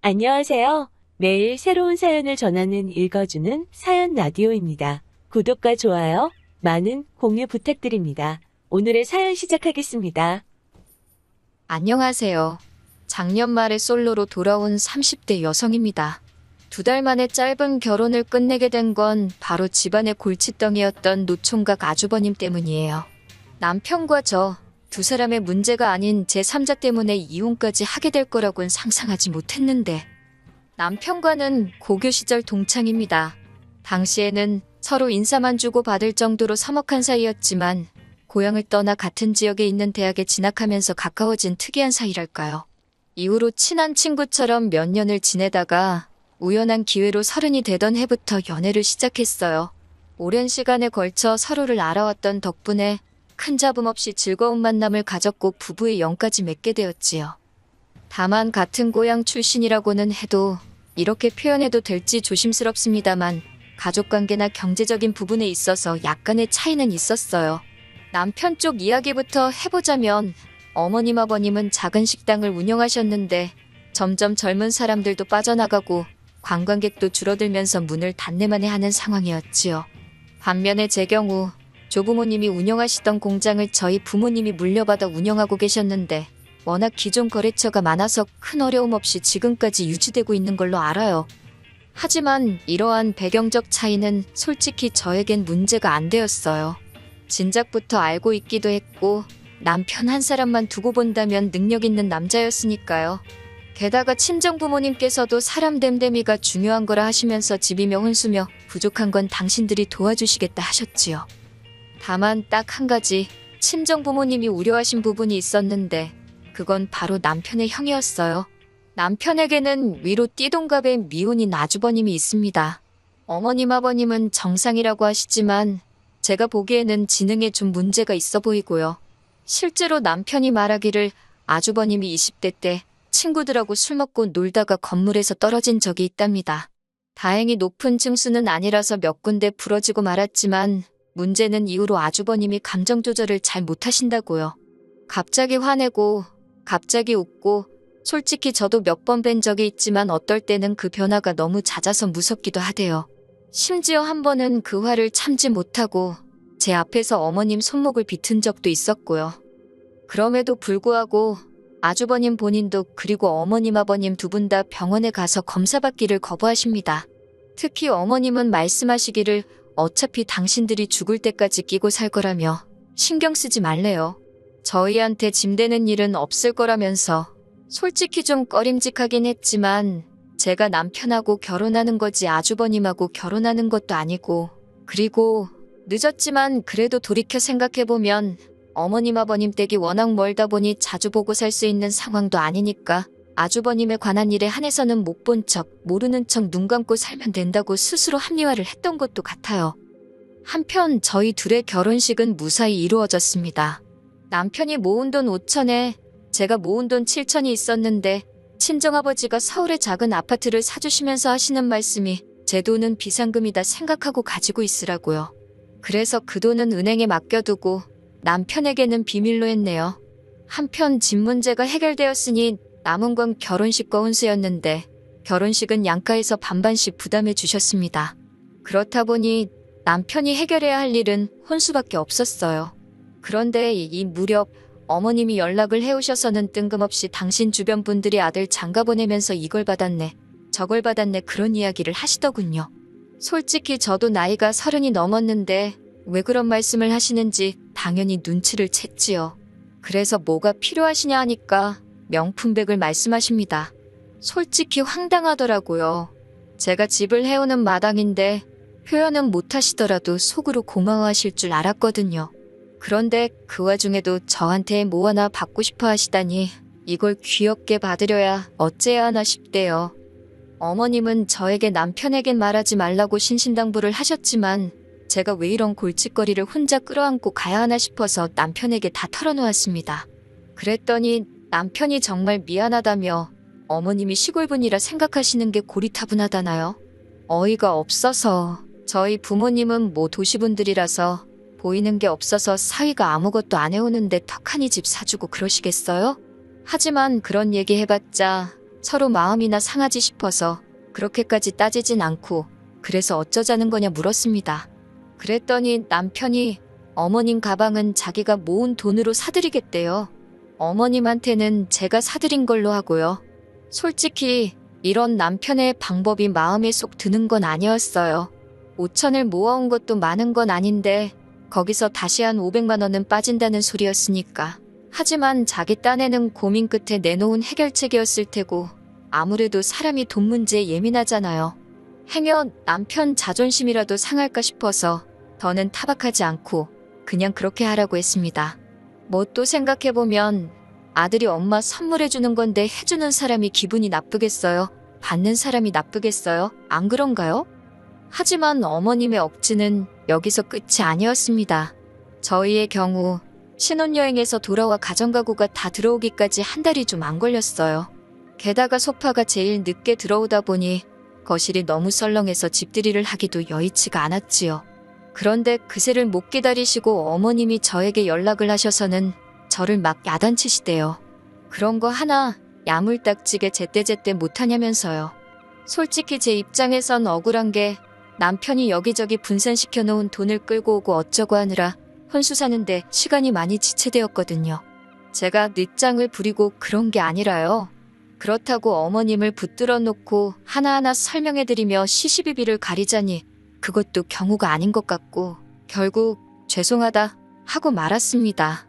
안녕하세요. 매일 새로운 사연을 전하는 읽어주는 사연 라디오입니다. 구독과 좋아요, 많은 공유 부탁드립니다. 오늘의 사연 시작하겠습니다. 안녕하세요. 작년 말에 솔로로 돌아온 30대 여성입니다. 2달 만에 짧은 결혼을 끝내게 된 건 바로 집안의 골칫덩이였던 노총각 아주버님 때문이에요. 남편과 저, 두 사람의 문제가 아닌 제3자 때문에 이혼까지 하게 될 거라고는 상상하지 못했는데, 남편과는 고교 시절 동창입니다. 당시에는 서로 인사만 주고 받을 정도로 서먹한 사이였지만 고향을 떠나 같은 지역에 있는 대학에 진학하면서 가까워진 특이한 사이랄까요. 이후로 친한 친구처럼 몇 년을 지내다가 우연한 기회로 30이 되던 해부터 연애를 시작했어요. 오랜 시간에 걸쳐 서로를 알아왔던 덕분에 큰 잡음 없이 즐거운 만남을 가졌고 부부의 영까지 맺게 되었지요. 다만 같은 고향 출신이라고는 해도 이렇게 표현해도 될지 조심스럽습니다만 가족관계나 경제적인 부분에 있어서 약간의 차이는 있었어요. 남편 쪽 이야기부터 해보자면 어머님 아버님은 작은 식당을 운영하셨는데 점점 젊은 사람들도 빠져나가고 관광객도 줄어들면서 문을 닫네만에 하는 상황이었지요. 반면에 제 경우 조부모님이 운영하시던 공장을 저희 부모님이 물려받아 운영하고 계셨는데 워낙 기존 거래처가 많아서 큰 어려움 없이 지금까지 유지되고 있는 걸로 알아요. 하지만 이러한 배경적 차이는 솔직히 저에겐 문제가 안 되었어요. 진작부터 알고 있기도 했고 남편 한 사람만 두고 본다면 능력 있는 남자였으니까요. 게다가 친정부모님께서도 사람 됨됨이가 중요한 거라 하시면서 집이며 혼수며 부족한 건 당신들이 도와주시겠다 하셨지요. 다만 딱 한 가지 친정부모님이 우려하신 부분이 있었는데 그건 바로 남편의 형이었어요. 남편에게는 위로 띠동갑의 미혼인 아주버님이 있습니다. 어머님 아버님은 정상이라고 하시지만 제가 보기에는 지능에 좀 문제가 있어 보이고요. 실제로 남편이 말하기를 아주버님이 20대 때 친구들하고 술 먹고 놀다가 건물에서 떨어진 적이 있답니다. 다행히 높은 층수는 아니라서 몇 군데 부러지고 말았지만 문제는 이후로 아주버님이 감정 조절을 잘 못하신다고요. 갑자기 화내고 갑자기 웃고 솔직히 저도 몇 번 뵌 적이 있지만 어떨 때는 그 변화가 너무 잦아서 무섭기도 하대요. 심지어 한 번은 그 화를 참지 못하고 제 앞에서 어머님 손목을 비튼 적도 있었고요. 그럼에도 불구하고 아주버님 본인도 그리고 어머님 아버님 두 분 다 병원에 가서 검사받기를 거부하십니다. 특히 어머님은 말씀하시기를 어차피 당신들이 죽을 때까지 끼고 살 거라며 신경 쓰지 말래요. 저희한테 짐되는 일은 없을 거라면서 솔직히 좀 꺼림직하긴 했지만 제가 남편하고 결혼하는 거지 아주버님하고 결혼하는 것도 아니고 그리고 늦었지만 그래도 돌이켜 생각해보면 어머님 아버님 댁이 워낙 멀다 보니 자주 보고 살 수 있는 상황도 아니니까 아주버님에 관한 일에 한해서는 못 본 척, 모르는 척 눈 감고 살면 된다고 스스로 합리화를 했던 것도 같아요. 한편 저희 둘의 결혼식은 무사히 이루어졌습니다. 남편이 모은 돈 5천에 제가 모은 돈 7천이 있었는데 친정아버지가 서울에 작은 아파트를 사주시면서 하시는 말씀이 제 돈은 비상금이다 생각하고 가지고 있으라고요. 그래서 그 돈은 은행에 맡겨두고 남편에게는 비밀로 했네요. 한편 집 문제가 해결되었으니 남은 건 결혼식과 혼수였는데 결혼식은 양가에서 반반씩 부담해 주셨습니다. 그렇다 보니 남편이 해결해야 할 일은 혼수밖에 없었어요. 그런데 이 무렵 어머님이 연락을 해오셔서는 뜬금없이 당신 주변 분들이 아들 장가 보내면서 이걸 받았네, 저걸 받았네 그런 이야기를 하시더군요. 솔직히 저도 나이가 30이 넘었는데 왜 그런 말씀을 하시는지 당연히 눈치를 챘지요. 그래서 뭐가 필요하시냐 하니까 명품백을 말씀하십니다. 솔직히 황당하더라고요. 제가 집을 해오는 마당인데 표현은 못하시더라도 속으로 고마워하실 줄 알았거든요. 그런데 그 와중에도 저한테 뭐 하나 받고 싶어 하시다니 이걸 귀엽게 받으려야 어째야 하나 싶대요. 어머님은 저에게 남편에겐 말하지 말라고 신신당부를 하셨지만 제가 왜 이런 골칫거리를 혼자 끌어안고 가야 하나 싶어서 남편에게 다 털어놓았습니다. 그랬더니 남편이 정말 미안하다며 어머님이 시골분이라 생각하시는 게 고리타분하다나요? 어이가 없어서 저희 부모님은 뭐 도시분들이라서 보이는 게 없어서 사위가 아무것도 안 해오는데 턱하니 집 사주고 그러시겠어요? 하지만 그런 얘기 해봤자 서로 마음이나 상하지 싶어서 그렇게까지 따지진 않고 그래서 어쩌자는 거냐 물었습니다. 그랬더니 남편이 어머님 가방은 자기가 모은 돈으로 사드리겠대요. 어머님한테는 제가 사드린 걸로 하고요. 솔직히 이런 남편의 방법이 마음에 쏙 드는 건 아니었어요. 5천을 모아온 것도 많은 건 아닌데 거기서 다시 한 500만 원은 빠진다는 소리였으니까. 하지만 자기 딴에는 고민 끝에 내놓은 해결책이었을 테고 아무래도 사람이 돈 문제에 예민하잖아요. 행여 남편 자존심이라도 상할까 싶어서 더는 타박하지 않고 그냥 그렇게 하라고 했습니다. 뭐 또 생각해보면 아들이 엄마 선물해주는 건데 해주는 사람이 기분이 나쁘겠어요? 받는 사람이 나쁘겠어요? 안 그런가요? 하지만 어머님의 억지는 여기서 끝이 아니었습니다. 저희의 경우 신혼여행에서 돌아와 가정가구가 다 들어오기까지 한 달이 좀 안 걸렸어요. 게다가 소파가 제일 늦게 들어오다 보니 거실이 너무 썰렁해서 집들이를 하기도 여의치가 않았지요. 그런데 그새를 못 기다리시고 어머님이 저에게 연락을 하셔서는 저를 막 야단치시대요. 그런 거 하나 야물딱지게 제때제때 못하냐면서요. 솔직히 제 입장에선 억울한 게 남편이 여기저기 분산시켜 놓은 돈을 끌고 오고 어쩌고 하느라 혼수 사는데 시간이 많이 지체되었거든요. 제가 늦장을 부리고 그런 게 아니라요. 그렇다고 어머님을 붙들어 놓고 하나하나 설명해드리며 시시비비를 가리자니 그것도 경우가 아닌 것 같고 결국 죄송하다 하고 말았습니다.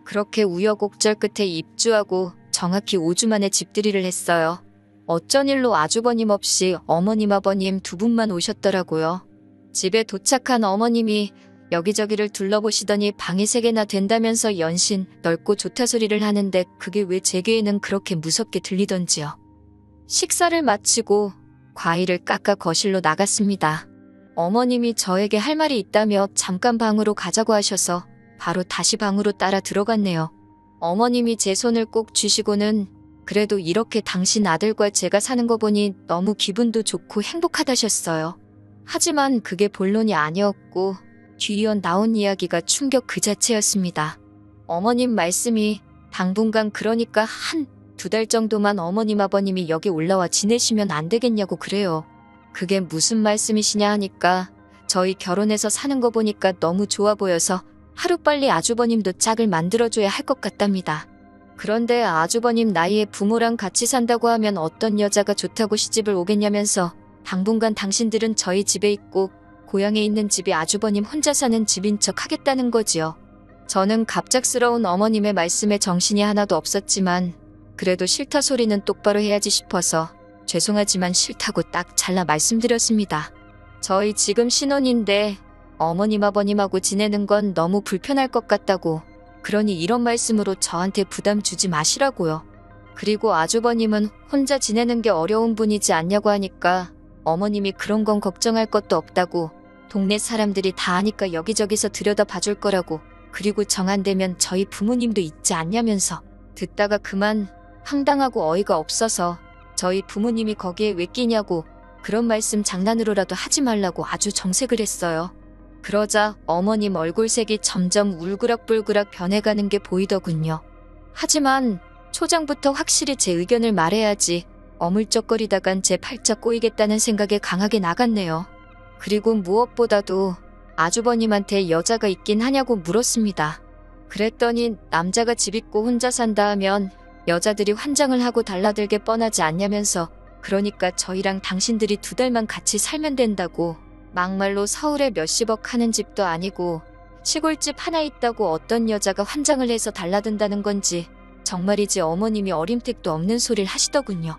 그렇게 우여곡절 끝에 입주하고 정확히 5주 만에 집들이를 했어요. 어쩐 일로 아주버님 없이 어머님 아버님 두 분만 오셨더라고요. 집에 도착한 어머님이 여기저기를 둘러보시더니 방이 3개나 된다면서 연신 넓고 좋다 소리를 하는데 그게 왜 제 귀에는 그렇게 무섭게 들리던지요. 식사를 마치고 과일을 깎아 거실로 나갔습니다. 어머님이 저에게 할 말이 있다며 잠깐 방으로 가자고 하셔서 바로 다시 방으로 따라 들어갔네요. 어머님이 제 손을 꼭 쥐시고는 그래도 이렇게 당신 아들과 제가 사는 거 보니 너무 기분도 좋고 행복하다셨어요. 하지만 그게 본론이 아니었고 뒤이어 나온 이야기가 충격 그 자체였습니다. 어머님 말씀이 당분간 그러니까 한 2달 정도만 어머님 아버님이 여기 올라와 지내시면 안 되겠냐고 그래요. 그게 무슨 말씀이시냐 하니까 저희 결혼해서 사는 거 보니까 너무 좋아 보여서 하루빨리 아주버님도 짝을 만들어줘야 할 것 같답니다. 그런데 아주버님 나이에 부모랑 같이 산다고 하면 어떤 여자가 좋다고 시집을 오겠냐면서 당분간 당신들은 저희 집에 있고 고향에 있는 집이 아주버님 혼자 사는 집인 척 하겠다는 거지요. 저는 갑작스러운 어머님의 말씀에 정신이 하나도 없었지만 그래도 싫다 소리는 똑바로 해야지 싶어서 죄송하지만 싫다고 딱 잘라 말씀드렸습니다. 저희 지금 신혼인데 어머님 아버님하고 지내는 건 너무 불편할 것 같다고 그러니 이런 말씀으로 저한테 부담 주지 마시라고요. 그리고 아주버님은 혼자 지내는 게 어려운 분이지 않냐고 하니까 어머님이 그런 건 걱정할 것도 없다고 동네 사람들이 다 아니까 여기저기서 들여다 봐줄 거라고 그리고 정 안 되면 저희 부모님도 있지 않냐면서 듣다가 그만 황당하고 어이가 없어서 저희 부모님이 거기에 왜 끼냐고 그런 말씀 장난으로라도 하지 말라고 아주 정색을 했어요. 그러자 어머님 얼굴색이 점점 울그락불그락 변해가는 게 보이더군요. 하지만 초장부터 확실히 제 의견을 말해야지 어물쩍거리다간 제 팔자 꼬이겠다는 생각에 강하게 나갔네요. 그리고 무엇보다도 아주버님한테 여자가 있긴 하냐고 물었습니다. 그랬더니 남자가 집 있고 혼자 산다 하면 여자들이 환장을 하고 달라들게 뻔하지 않냐면서 그러니까 저희랑 당신들이 2달만 같이 살면 된다고 막말로 서울에 몇십억 하는 집도 아니고 시골집 하나 있다고 어떤 여자가 환장을 해서 달라든다는 건지 정말이지 어머님이 어림택도 없는 소리를 하시더군요.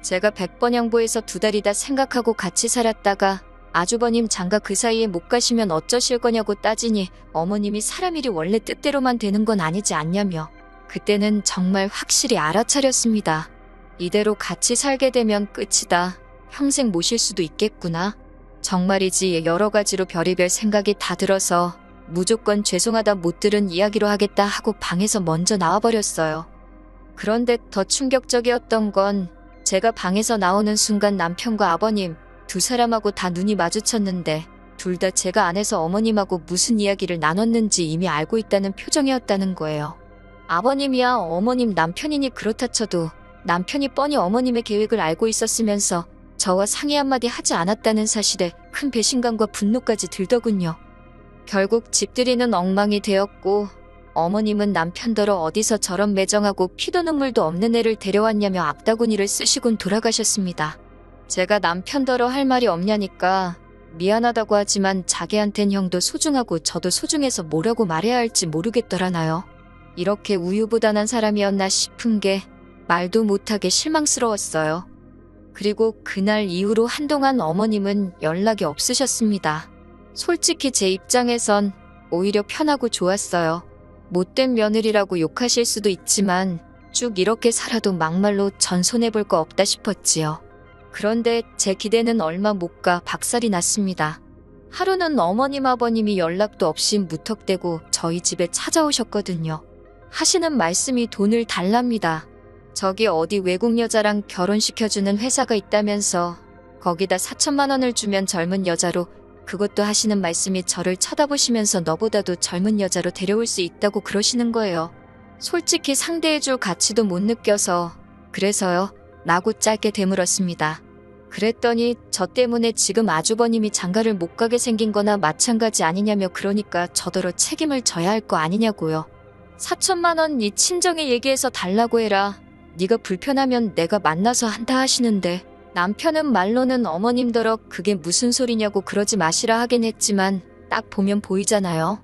제가 100번 양보해서 2달이다 생각하고 같이 살았다가 아주버님 장가 그 사이에 못 가시면 어쩌실 거냐고 따지니 어머님이 사람 일이 원래 뜻대로만 되는 건 아니지 않냐며 그때는 정말 확실히 알아차렸습니다. 이대로 같이 살게 되면 끝이다. 평생 모실 수도 있겠구나. 정말이지 여러 가지로 별의별 생각이 다 들어서 무조건 죄송하다 못 들은 이야기로 하겠다 하고 방에서 먼저 나와버렸어요. 그런데 더 충격적이었던 건 제가 방에서 나오는 순간 남편과 아버님 두 사람하고 다 눈이 마주쳤는데 둘 다 제가 안에서 어머님하고 무슨 이야기를 나눴는지 이미 알고 있다는 표정이었다는 거예요. 아버님이야 어머님 남편이니 그렇다 쳐도 남편이 뻔히 어머님의 계획을 알고 있었으면서 저와 상의 한마디 하지 않았다는 사실에 큰 배신감과 분노까지 들더군요. 결국 집들이는 엉망이 되었고 어머님은 남편더러 어디서 저런 매정하고 피도 눈물도 없는 애를 데려왔냐며 악다구니를 쓰시곤 돌아가셨습니다. 제가 남편더러 할 말이 없냐니까 미안하다고 하지만 자기한텐 형도 소중하고 저도 소중해서 뭐라고 말해야 할지 모르겠더라나요. 이렇게 우유부단한 사람이었나 싶은 게 말도 못하게 실망스러웠어요. 그리고 그날 이후로 한동안 어머님은 연락이 없으셨습니다. 솔직히 제 입장에선 오히려 편하고 좋았어요. 못된 며느리라고 욕하실 수도 있지만 쭉 이렇게 살아도 막말로 전 손해볼 거 없다 싶었지요. 그런데 제 기대는 얼마 못 가 박살이 났습니다. 하루는 어머님 아버님이 연락도 없이 무턱대고 저희 집에 찾아오셨거든요. 하시는 말씀이 돈을 달랍니다. 저기 어디 외국 여자랑 결혼시켜주는 회사가 있다면서 거기다 4천만 원을 주면 젊은 여자로, 그것도 하시는 말씀이 저를 쳐다보시면서 너보다도 젊은 여자로 데려올 수 있다고 그러시는 거예요. 솔직히 상대해줄 가치도 못 느껴서 그래서요 라고 짧게 되물었습니다. 그랬더니 저 때문에 지금 아주버님이 장가를 못 가게 생긴 거나 마찬가지 아니냐며 그러니까 저더러 책임을 져야 할 거 아니냐고요. 4천만 원 네 친정에 얘기해서 달라고 해라. 네가 불편하면 내가 만나서 한다 하시는데 남편은 말로는 어머님더러 그게 무슨 소리냐고 그러지 마시라 하긴 했지만 딱 보면 보이잖아요.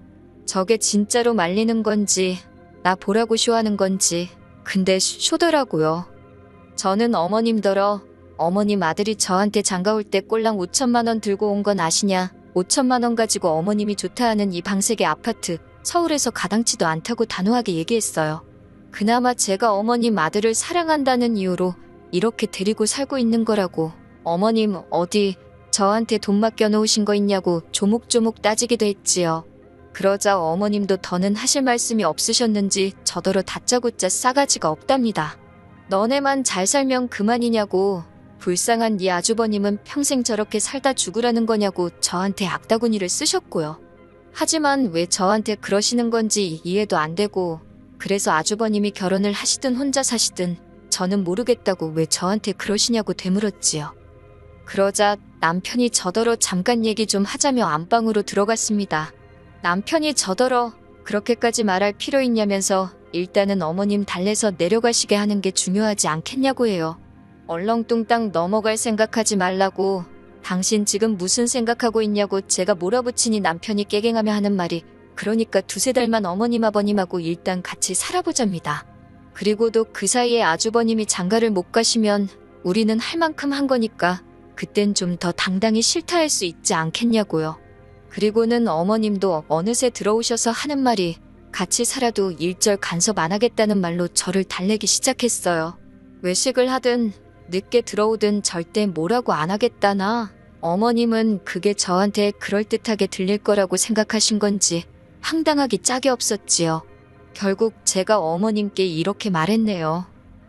저게 진짜로 말리는 건지 나 보라고 쇼하는 건지. 근데 쇼더라고요. 저는 어머님더러 어머님 아들이 저한테 장가 올 때 꼴랑 5천만 원 들고 온 건 아시냐. 5천만 원 가지고 어머님이 좋다 하는 이 방색의 아파트 서울에서 가당치도 않다고 단호하게 얘기했어요. 그나마 제가 어머님 아들을 사랑한다는 이유로 이렇게 데리고 살고 있는 거라고. 어머님 어디 저한테 돈 맡겨놓으신 거 있냐고 조목조목 따지기도 했지요. 그러자 어머님도 더는 하실 말씀이 없으셨는지 저더러 다짜고짜 싸가지가 없답니다. 너네만 잘 살면 그만이냐고. 불쌍한 네 아주버님은 평생 저렇게 살다 죽으라는 거냐고 저한테 악다구니를 쓰셨고요. 하지만 왜 저한테 그러시는 건지 이해도 안 되고, 그래서 아주버님이 결혼을 하시든 혼자 사시든 저는 모르겠다고 왜 저한테 그러시냐고 되물었지요. 그러자 남편이 저더러 잠깐 얘기 좀 하자며 안방으로 들어갔습니다. 남편이 저더러 그렇게까지 말할 필요 있냐면서 일단은 어머님 달래서 내려가시게 하는 게 중요하지 않겠냐고 해요. 얼렁뚱땅 넘어갈 생각하지 말라고. 당신 지금 무슨 생각하고 있냐고 제가 몰아붙이니 남편이 깨갱하며 하는 말이 그러니까 두세 달만 어머님 아버님하고 일단 같이 살아보자입니다. 그리고도 그 사이에 아주버님이 장가를 못 가시면 우리는 할 만큼 한 거니까 그땐 좀 더 당당히 싫다 할 수 있지 않겠냐고요. 그리고는 어머님도 어느새 들어오셔서 하는 말이 같이 살아도 일절 간섭 안 하겠다는 말로 저를 달래기 시작했어요. 외식을 하든 늦게 들어오든 절대 뭐라고 안 하겠다나. 어머님은 그게 저한테 그럴듯하게 들릴 거라고 생각하신 건지 황당하기 짝이 없었지요. 결국 제가 어머님께 이렇게 말했네요.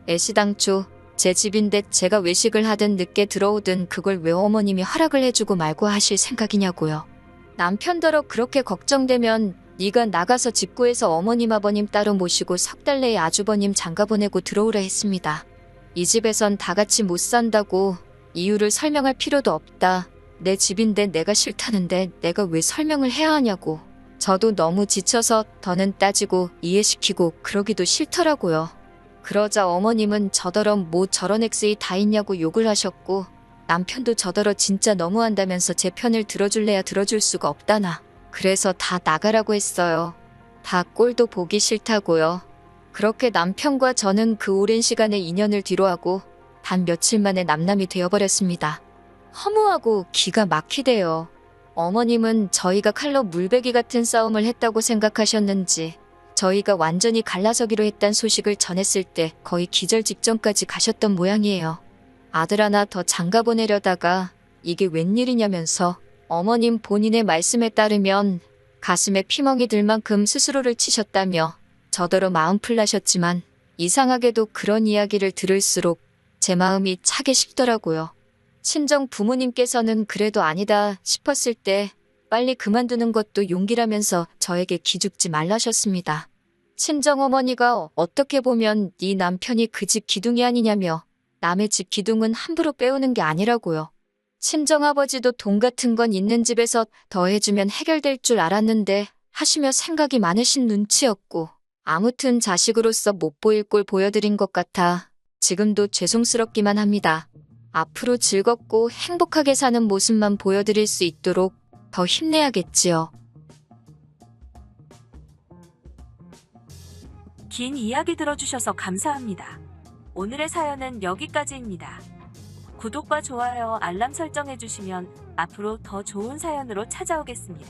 애시당초 제 집인데 제가 외식을 하든 늦게 들어오든 그걸 왜 어머님이 허락을 해주고 말고 하실 생각이냐고요. 남편더러 그렇게 걱정되면 네가 나가서 집 구해서 어머님 아버님 따로 모시고 석 달 내에 아주버님 장가 보내고 들어오라 했습니다. 이 집에선 다 같이 못 산다고. 이유를 설명할 필요도 없다. 내 집인데 내가 싫다는데 내가 왜 설명을 해야 하냐고. 저도 너무 지쳐서 더는 따지고 이해시키고 그러기도 싫더라고요. 그러자 어머님은 저더러 뭐 저런 엑스이 다 있냐고 욕을 하셨고, 남편도 저더러 진짜 너무한다면서 제 편을 들어줄래야 들어줄 수가 없다나. 그래서 다 나가라고 했어요. 다 꼴도 보기 싫다고요. 그렇게 남편과 저는 그 오랜 시간의 인연을 뒤로하고 단 며칠 만에 남남이 되어버렸습니다. 허무하고 기가 막히대요. 어머님은 저희가 칼로 물베기 같은 싸움을 했다고 생각하셨는지 저희가 완전히 갈라서기로 했단 소식을 전했을 때 거의 기절 직전까지 가셨던 모양이에요. 아들 하나 더 장가 보내려다가 이게 웬일이냐면서 어머님 본인의 말씀에 따르면 가슴에 피멍이 들 만큼 스스로를 치셨다며 저더러 마음 풀나셨지만 이상하게도 그런 이야기를 들을수록 제 마음이 차게 식더라고요. 친정 부모님께서는 그래도 아니다 싶었을 때 빨리 그만두는 것도 용기라면서 저에게 기죽지 말라셨습니다. 친정어머니가 어떻게 보면 네 남편이 그 집 기둥이 아니냐며 남의 집 기둥은 함부로 빼오는 게 아니라고요. 친정아버지도 돈 같은 건 있는 집에서 더해주면 해결될 줄 알았는데 하시며 생각이 많으신 눈치였고 아무튼 자식으로서 못 보일 꼴 보여드린 것 같아 지금도 죄송스럽기만 합니다. 앞으로 즐겁고 행복하게 사는 모습만 보여드릴 수 있도록 더 힘내야겠지요. 긴 이야기 들어주셔서 감사합니다. 오늘의 사연은 여기까지입니다. 구독과 좋아요, 알람 설정해주시면 앞으로 더 좋은 사연으로 찾아오겠습니다.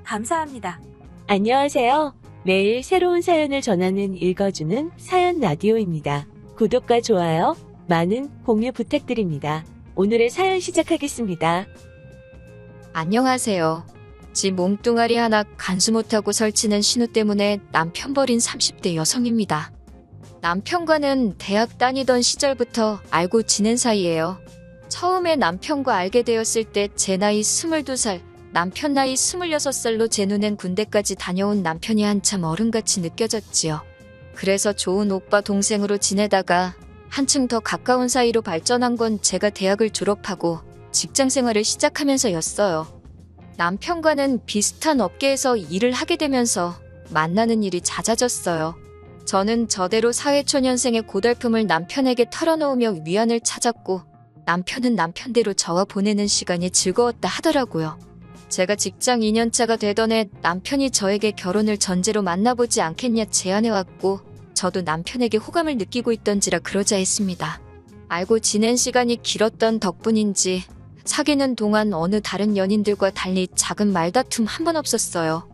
감사합니다. 안녕하세요. 매일 새로운 사연을 전하는 읽어주는 사연 라디오입니다. 구독과 좋아요, 많은 공유 부탁드립니다. 오늘의 사연 시작하겠습니다. 안녕하세요. 지 몸뚱아리 하나 간수 못하고 설치는 신우 때문에 남편 버린 30대 여성입니다. 남편과는 대학 다니던 시절부터 알고 지낸 사이예요. 처음에 남편과 알게 되었을 때 제 나이 22살, 남편 나이 26살로 제 눈엔 군대까지 다녀온 남편이 한참 어른같이 느껴졌지요. 그래서 좋은 오빠 동생으로 지내다가 한층 더 가까운 사이로 발전한 건 제가 대학을 졸업하고 직장 생활을 시작하면서였어요. 남편과는 비슷한 업계에서 일을 하게 되면서 만나는 일이 잦아졌어요. 저는 저대로 사회초년생의 고달픔을 남편에게 털어놓으며 위안을 찾았고 남편은 남편대로 저와 보내는 시간이 즐거웠다 하더라고요. 제가 직장 2년차가 되던 해 남편이 저에게 결혼을 전제로 만나보지 않겠냐 제안해왔고 저도 남편에게 호감을 느끼고 있던지라 그러자 했습니다. 알고 지낸 시간이 길었던 덕분인지 사귀는 동안 어느 다른 연인들과 달리 작은 말다툼 한 번 없었어요.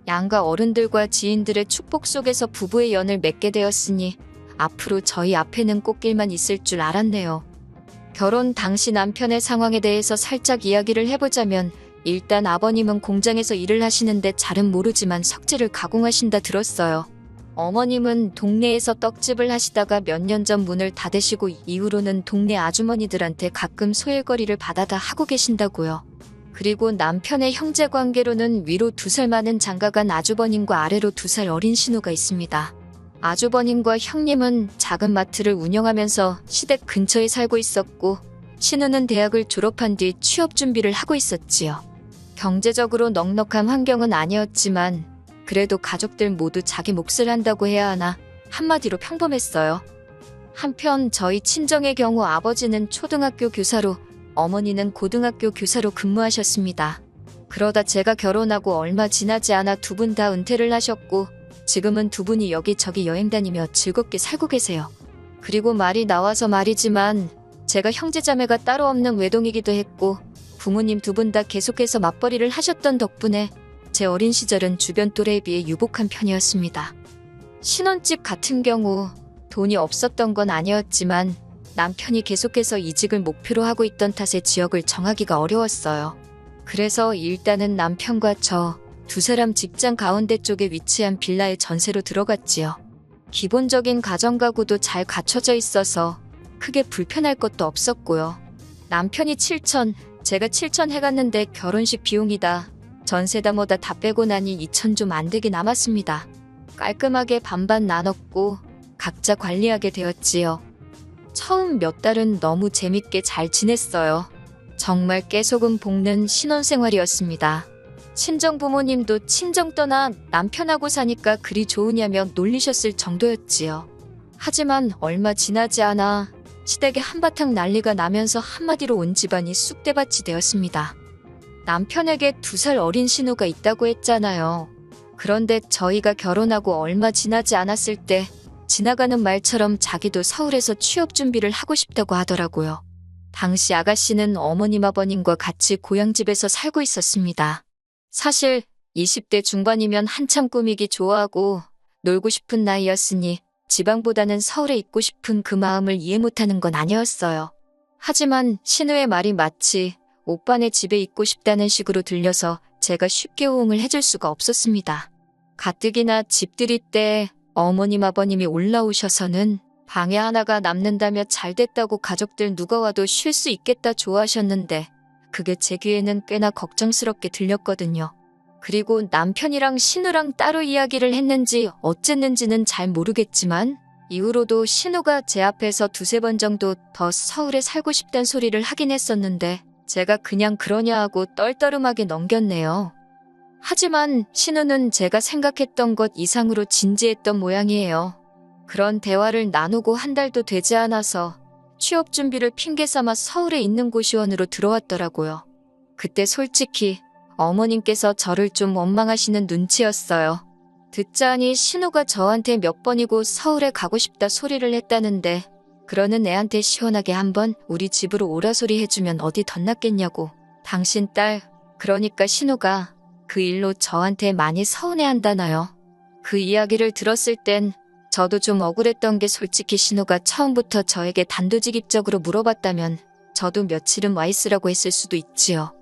양가 어른들과 지인들의 축복 속에서 부부의 연을 맺게 되었으니 앞으로 저희 앞에는 꽃길만 있을 줄 알았네요. 결혼 당시 남편의 상황에 대해서 살짝 이야기를 해보자면 일단 아버님은 공장에서 일을 하시는데 잘은 모르지만 석재를 가공하신다 들었어요. 어머님은 동네에서 떡집을 하시다가 몇 년 전 문을 닫으시고 이후로는 동네 아주머니들한테 가끔 소일거리를 받아다 하고 계신다고요. 그리고 남편의 형제 관계로는 위로 2살 많은 장가간 아주버님과 아래로 2살 어린 신우가 있습니다. 아주버님과 형님은 작은 마트를 운영하면서 시댁 근처에 살고 있었고 신우는 대학을 졸업한 뒤 취업 준비를 하고 있었지요. 경제적으로 넉넉한 환경은 아니었지만 그래도 가족들 모두 자기 몫을 한다고 해야 하나 한마디로 평범했어요. 한편 저희 친정의 경우 아버지는 초등학교 교사로 어머니는 고등학교 교사로 근무하셨습니다. 그러다 제가 결혼하고 얼마 지나지 않아 두 분 다 은퇴를 하셨고 지금은 두 분이 여기저기 여행 다니며 즐겁게 살고 계세요. 그리고 말이 나와서 말이지만 제가 형제자매가 따로 없는 외동이기도 했고 부모님 두 분 다 계속해서 맞벌이를 하셨던 덕분에 제 어린 시절은 주변 또래에 비해 유복한 편이었습니다. 신혼집 같은 경우 돈이 없었던 건 아니었지만 남편이 계속해서 이직을 목표로 하고 있던 탓에 지역을 정하기가 어려웠어요. 그래서 일단은 남편과 저 두 사람 직장 가운데 쪽에 위치한 빌라에 전세로 들어갔지요. 기본적인 가정가구도 잘 갖춰져 있어서 크게 불편할 것도 없었고요. 남편이 7천, 제가 7천 해갔는데 결혼식 비용이다. 전세다 뭐다 다 빼고 나니 2천 좀 안 되게 남았습니다. 깔끔하게 반반 나눴고 각자 관리하게 되었지요. 처음 몇 달은 너무 재밌게 잘 지냈어요. 정말 깨소금 볶는 신혼생활이었습니다. 친정 부모님도 친정 떠나 남편하고 사니까 그리 좋으냐며 놀리셨을 정도였지요. 하지만 얼마 지나지 않아 시댁에 한바탕 난리가 나면서 한마디로 온 집안이 쑥대밭이 되었습니다. 남편에게 2살 어린 신우가 있다고 했잖아요. 그런데 저희가 결혼하고 얼마 지나지 않았을 때 지나가는 말처럼 자기도 서울에서 취업 준비를 하고 싶다고 하더라고요. 당시 아가씨는 어머님 아버님과 같이 고향집에서 살고 있었습니다. 사실 20대 중반이면 한참 꾸미기 좋아하고 놀고 싶은 나이였으니 지방보다는 서울에 있고 싶은 그 마음을 이해 못하는 건 아니었어요. 하지만 신우의 말이 마치 오빠네 집에 있고 싶다는 식으로 들려서 제가 쉽게 호응을 해줄 수가 없었습니다. 가뜩이나 집들이 때 어머님 아버님이 올라오셔서는 방에 하나가 남는다며 잘됐다고 가족들 누가 와도 쉴 수 있겠다 좋아하셨는데 그게 제 귀에는 꽤나 걱정스럽게 들렸거든요. 그리고 남편이랑 신우랑 따로 이야기를 했는지 어쨌는지는 잘 모르겠지만 이후로도 신우가 제 앞에서 두세 번 정도 더 서울에 살고 싶단 소리를 하긴 했었는데 제가 그냥 그러냐 하고 떨떠름하게 넘겼네요. 하지만 신우는 제가 생각했던 것 이상으로 진지했던 모양이에요. 그런 대화를 나누고 한 달도 되지 않아서 취업 준비를 핑계 삼아 서울에 있는 고시원으로 들어왔더라고요. 그때 솔직히 어머님께서 저를 좀 원망하시는 눈치였어요. 듣자니 신우가 저한테 몇 번이고 서울에 가고 싶다 소리를 했다는데 그러는 애한테 시원하게 한번 우리 집으로 오라 소리 해주면 어디 덧났겠냐고. 당신 딸, 그러니까 신우가 그 일로 저한테 많이 서운해한다나요. 그 이야기를 들었을 땐 저도 좀 억울했던 게 솔직히 신우가 처음부터 저에게 단도직입적으로 물어봤다면 저도 며칠은 와 있으라고 했을 수도 있지요.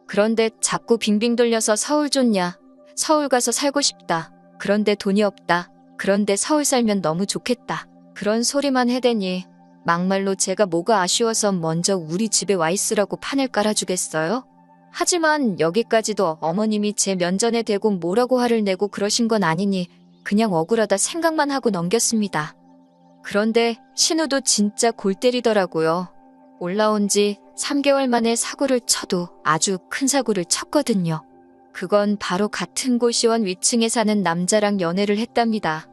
그런데 자꾸 빙빙 돌려서 서울 좋냐, 서울 가서 살고 싶다, 그런데 돈이 없다, 그런데 서울 살면 너무 좋겠다, 그런 소리만 해대니 막말로 제가 뭐가 아쉬워서 먼저 우리 집에 와 있으라고 판을 깔아주겠어요? 하지만 여기까지도 어머님이 제 면전에 대고 뭐라고 화를 내고 그러신 건 아니니 그냥 억울하다 생각만 하고 넘겼습니다. 그런데 신우도 진짜 골 때리더라고요. 올라온 지 3개월 만에 사고를 쳐도 아주 큰 사고를 쳤거든요. 그건 바로 같은 고시원 위층에 사는 남자랑 연애를 했답니다.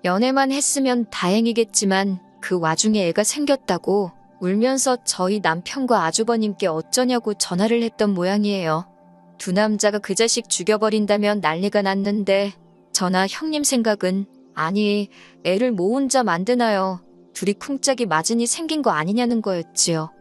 연애만 했으면 다행이겠지만 그 와중에 애가 생겼다고 울면서 저희 남편과 아주버님께 어쩌냐고 전화를 했던 모양이에요. 두 남자가 그 자식 죽여버린다면 난리가 났는데 저나 형님 생각은 아니 애를 뭐 혼자 만드나요. 둘이 쿵짝이 맞으니 생긴 거 아니냐는 거였지요.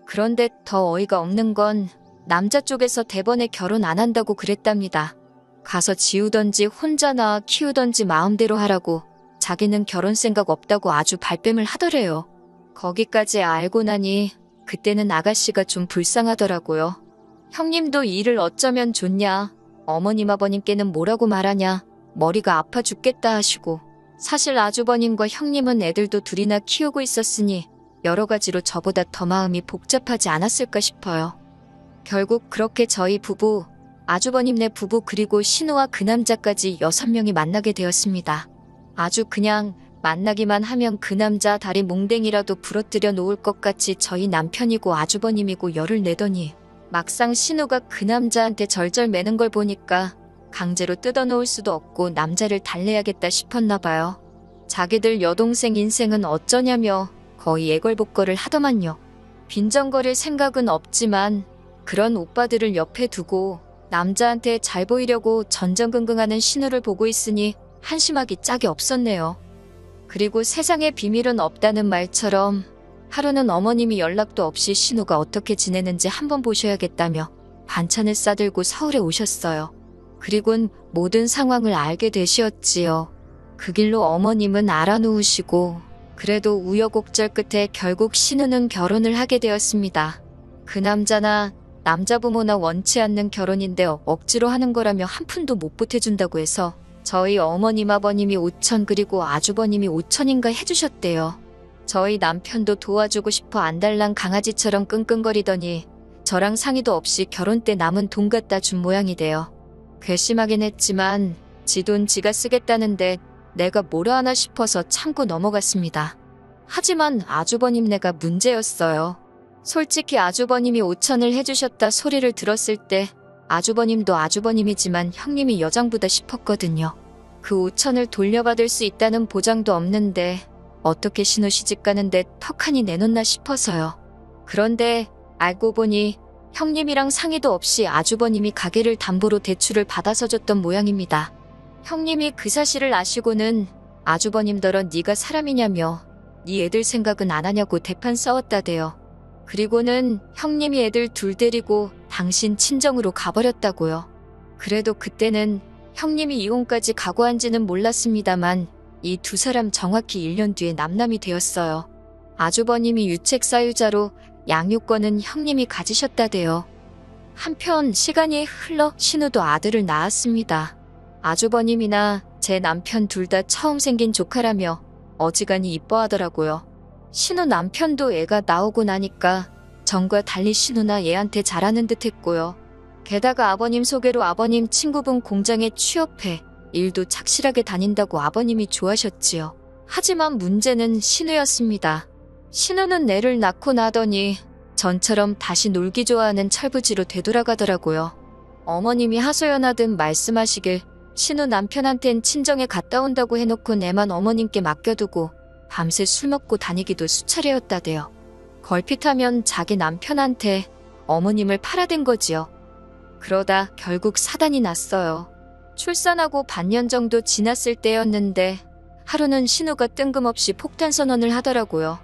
그런데 더 어이가 없는 건 남자 쪽에서 대번에 결혼 안 한다고 그랬답니다. 가서 지우던지 혼자 낳아 키우던지 마음대로 하라고 자기는 결혼 생각 없다고 아주 발뺌을 하더래요. 거기까지 알고 나니 그때는 아가씨가 좀 불쌍하더라고요. 형님도 일을 어쩌면 좋냐, 어머님 아버님께는 뭐라고 말하냐, 머리가 아파 죽겠다 하시고 사실 아주버님과 형님은 애들도 둘이나 키우고 있었으니 여러 가지로 저보다 더 마음이 복잡하지 않았을까 싶어요. 결국 그렇게 저희 부부, 아주버님네 부부 그리고 신우와 그 남자까지 6명이 만나게 되었습니다. 아주 그냥 만나기만 하면 그 남자 다리 몽댕이라도 부러뜨려 놓을 것 같이 저희 남편이고 아주버님이고 열을 내더니 막상 신우가 그 남자한테 절절 매는 걸 보니까 강제로 뜯어놓을 수도 없고 남자를 달래야겠다 싶었나 봐요. 자기들 여동생 인생은 어쩌냐며 거의 애걸복걸을 하더만요. 빈정거릴 생각은 없지만 그런 오빠들을 옆에 두고 남자한테 잘 보이려고 전전긍긍하는 신우를 보고 있으니 한심하기 짝이 없었네요. 그리고 세상에 비밀은 없다는 말처럼 하루는 어머님이 연락도 없이 신우가 어떻게 지내는지 한번 보셔야겠다며 반찬을 싸들고 서울에 오셨어요. 그리곤 모든 상황을 알게 되시었지요. 그 길로 어머님은 알아놓으시고 그래도 우여곡절 끝에 결국 신우는 결혼을 하게 되었습니다. 그 남자나 남자 부모나 원치 않는 결혼인데 억지로 하는 거라며 한 푼도 못 보태준다고 해서 저희 어머님 아버님이 5천 그리고 아주버님이 5천인가 해주셨대요. 저희 남편도 도와주고 싶어 안달난 강아지처럼 끙끙거리더니 저랑 상의도 없이 결혼 때 남은 돈 갖다 준 모양이 돼요. 괘씸하긴 했지만 지 돈 지가 쓰겠다는데 내가 뭐라 하나 싶어서 참고 넘어갔습니다. 하지만 아주버님네가 문제였어요. 솔직히 아주버님이 5천을 해주셨다 소리를 들었을 때 아주버님도 아주버님이지만 형님이 여장부다 싶었거든요. 그 5천을 돌려받을 수 있다는 보장도 없는데 어떻게 신우 시집 가는데 턱하니 내놓나 싶어서요. 그런데 알고 보니 형님이랑 상의도 없이 아주버님이 가게를 담보로 대출을 받아서 줬던 모양입니다. 형님이 그 사실을 아시고는 아주버님더러 네가 사람이냐며 네 애들 생각은 안 하냐고 대판 싸웠다대요. 그리고는 형님이 애들 둘 데리고 당신 친정으로 가버렸다고요. 그래도 그때는 형님이 이혼까지 각오한지는 몰랐습니다만 이 두 사람 정확히 1년 뒤에 남남이 되었어요. 아주버님이 유책사유자로 양육권은 형님이 가지셨다대요. 한편 시간이 흘러 신우도 아들을 낳았습니다. 아주버님이나 제 남편 둘 다 처음 생긴 조카라며 어지간히 이뻐하더라고요. 신우 남편도 애가 나오고 나니까 전과 달리 신우나 얘한테 잘하는 듯 했고요. 게다가 아버님 소개로 아버님 친구분 공장에 취업해 일도 착실하게 다닌다고 아버님이 좋아하셨지요. 하지만 문제는 신우였습니다. 신우는 애를 낳고 나더니 전처럼 다시 놀기 좋아하는 철부지로 되돌아가더라고요. 어머님이 하소연하듯 말씀하시길 신우 남편한텐 친정에 갔다 온다고 해놓고 애만 어머님께 맡겨두고 밤새 술 먹고 다니기도 수차례였다대요. 걸핏하면 자기 남편한테 어머님을 팔아댄 거지요. 그러다 결국 사단이 났어요. 출산하고 반년 정도 지났을 때였는데 하루는 신우가 뜬금없이 폭탄 선언을 하더라고요.